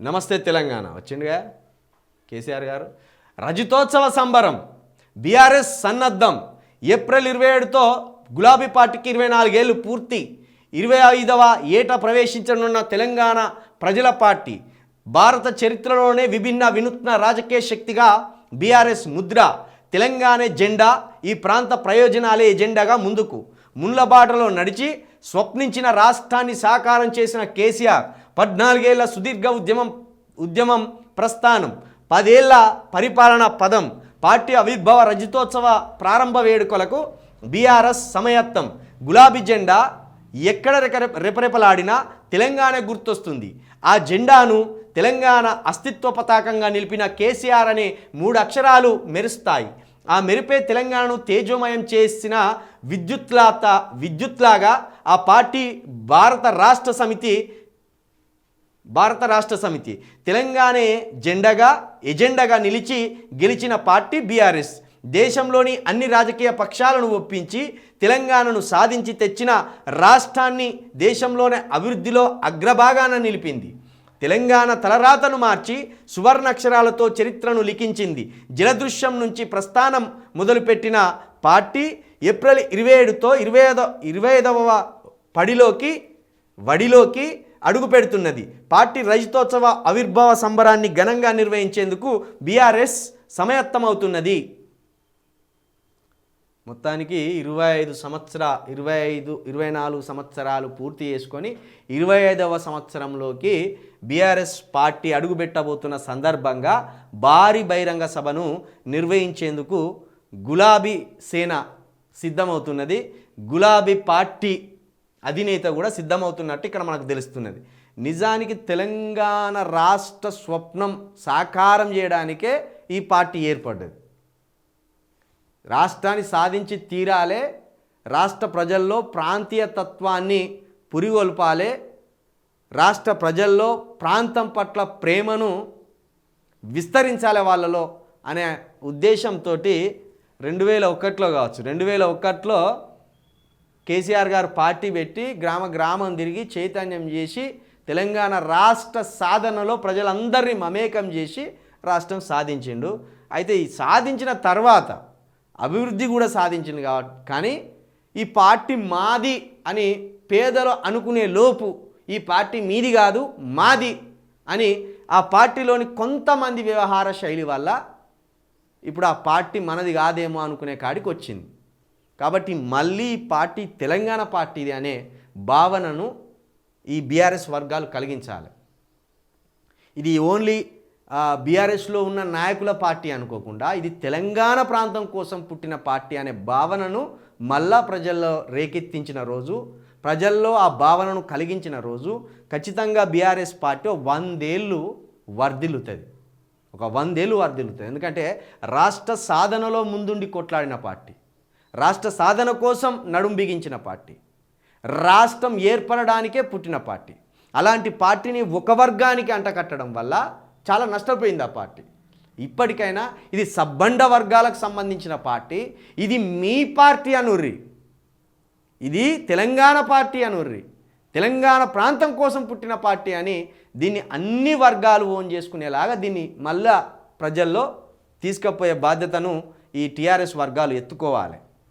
నమస్తే తెలంగాణ వచ్చిందిగా కేసీఆర్ గారు. రజతోత్సవ సంబరం, బీఆర్ఎస్ సన్నద్ధం. ఏప్రిల్ 27తో గులాబీ పార్టీకి 24 ఏళ్ళు పూర్తి. 25వ ఏట ప్రవేశించనున్న తెలంగాణ ప్రజల పార్టీ భారత చరిత్రలోనే వినూత్న రాజకీయ శక్తిగా బీఆర్ఎస్ ముద్ర. తెలంగాణ జెండా, ఈ ప్రాంత ప్రయోజనాలే ఎజెండాగా ముందుకు మున్లబాటలో నడిచి స్వప్నించిన రాష్ట్రాన్ని సాకారం చేసిన కేసీఆర్ 14 ఏళ్ల సుదీర్ఘ ఉద్యమం ప్రస్థానం, 10 ఏళ్ల పరిపాలన పదం, పార్టీ ఆవిర్భావ రజతోత్సవ ప్రారంభ వేడుకలకు బీఆర్ఎస్ సమయత్తం. గులాబీ జెండా ఎక్కడ రెపరెపలాడినా తెలంగాణ గుర్తొస్తుంది. ఆ జెండాను తెలంగాణ అస్తిత్వ పతాకంగా నిలిపిన కేసీఆర్ అనే 3 అక్షరాలు మెరుస్తాయి. ఆ మెరిపే తెలంగాణను తేజోమయం చేసిన విద్యుత్లాగా ఆ పార్టీ భారత రాష్ట్ర సమితి తెలంగాణే ఎజెండాగా నిలిచి గెలిచిన పార్టీ బీఆర్ఎస్. దేశంలోని అన్ని రాజకీయ పక్షాలను ఒప్పించి తెలంగాణను సాధించి తెచ్చిన రాష్ట్రాన్ని దేశంలోనే అభివృద్ధిలో అగ్రభాగాన నిలిపింది. తెలంగాణ తలరాతను మార్చి సువర్ణాక్షరాలతో చరిత్రను లిఖించింది. జలదృశ్యం నుంచి ప్రస్థానం మొదలుపెట్టిన పార్టీ ఏప్రిల్ 27తో 25వ వడిలోకి అడుగు పెడుతున్నది. పార్టీ రజతోత్సవ ఆవిర్భావ సంబరాన్ని ఘనంగా నిర్వహించేందుకు బీఆర్ఎస్ సమాయత్తమవుతున్నది. మొత్తానికి 24 సంవత్సరాలు పూర్తి చేసుకొని 25వ సంవత్సరంలోకి బీఆర్ఎస్ పార్టీ అడుగుపెట్టబోతున్న సందర్భంగా భారీ బహిరంగ సభను నిర్వహించేందుకు గులాబీ సేన సిద్ధమవుతున్నది. గులాబీ పార్టీ అధినేత కూడా సిద్ధమవుతున్నట్టు ఇక్కడ మనకు తెలుస్తున్నది. నిజానికి తెలంగాణ రాష్ట్ర స్వప్నం సాకారం చేయడానికే ఈ పార్టీ ఏర్పడ్డది. రాష్ట్రాన్ని సాధించి తీరాలే, రాష్ట్ర ప్రజల్లో ప్రాంతీయ తత్వాన్ని పురిగొల్పాలే, రాష్ట్ర ప్రజల్లో ప్రాంతం పట్ల ప్రేమను విస్తరించాలి వాళ్ళలో అనే ఉద్దేశంతో 2001లో కావచ్చు, 2001లో కేసీఆర్ గారు పార్టీ పెట్టి గ్రామం తిరిగి చైతన్యం చేసి తెలంగాణ రాష్ట్ర సాధనలో ప్రజలందరినీ మమేకం చేసి రాష్ట్రం సాధించిండు. అయితే ఈ సాధించిన తర్వాత అభివృద్ధి కూడా సాధించింది కాబట్టి, కానీ ఈ పార్టీ మాది అని పేదలు అనుకునే లోపు ఈ పార్టీ మీది కాదు మాది అని ఆ పార్టీలోని కొంతమంది వ్యవహార శైలి వల్ల ఇప్పుడు ఆ పార్టీ మనది కాదేమో అనుకునే కాడికి వచ్చింది. కాబట్టి మళ్ళీ ఈ పార్టీ తెలంగాణ పార్టీది అనే భావనను ఈ బీఆర్ఎస్ వర్గాలు కలిగించాలి. ఇది ఓన్లీ బీఆర్ఎస్లో ఉన్న నాయకుల పార్టీ అనుకోకుండా ఇది తెలంగాణ ప్రాంతం కోసం పుట్టిన పార్టీ అనే భావనను మళ్ళా ప్రజల్లో రేకెత్తించిన రోజు, ప్రజల్లో ఆ భావనను కలిగించిన రోజు ఖచ్చితంగా బీఆర్ఎస్ పార్టీ 100 ఏళ్ళు వర్ధిల్లుతుంది. ఒక 100 ఏళ్ళు వర్ధిల్లుతుంది. ఎందుకంటే రాష్ట్ర సాధనలో ముందుండి కొట్లాడిన పార్టీ, రాష్ట్ర సాధన కోసం నడుం బిగించిన పార్టీ, రాష్ట్రం ఏర్పడడానికే పుట్టిన పార్టీ. అలాంటి పార్టీని ఒక వర్గానికి అంటకట్టడం వల్ల చాలా నష్టపోయింది ఆ పార్టీ. ఇప్పటికైనా ఇది సబ్బండ వర్గాలకు సంబంధించిన పార్టీ, ఇది మీ పార్టీ అనుర్రి, ఇది తెలంగాణ పార్టీ అనుర్రి, తెలంగాణ ప్రాంతం కోసం పుట్టిన పార్టీ అని దీన్ని అన్ని వర్గాలు ఓన్ చేసుకునేలాగా దీన్ని మళ్ళా ప్రజల్లో తీసుకుపోయే బాధ్యతను ఈ టీఆర్ఎస్ వర్గాలు ఎత్తుకోవాలి.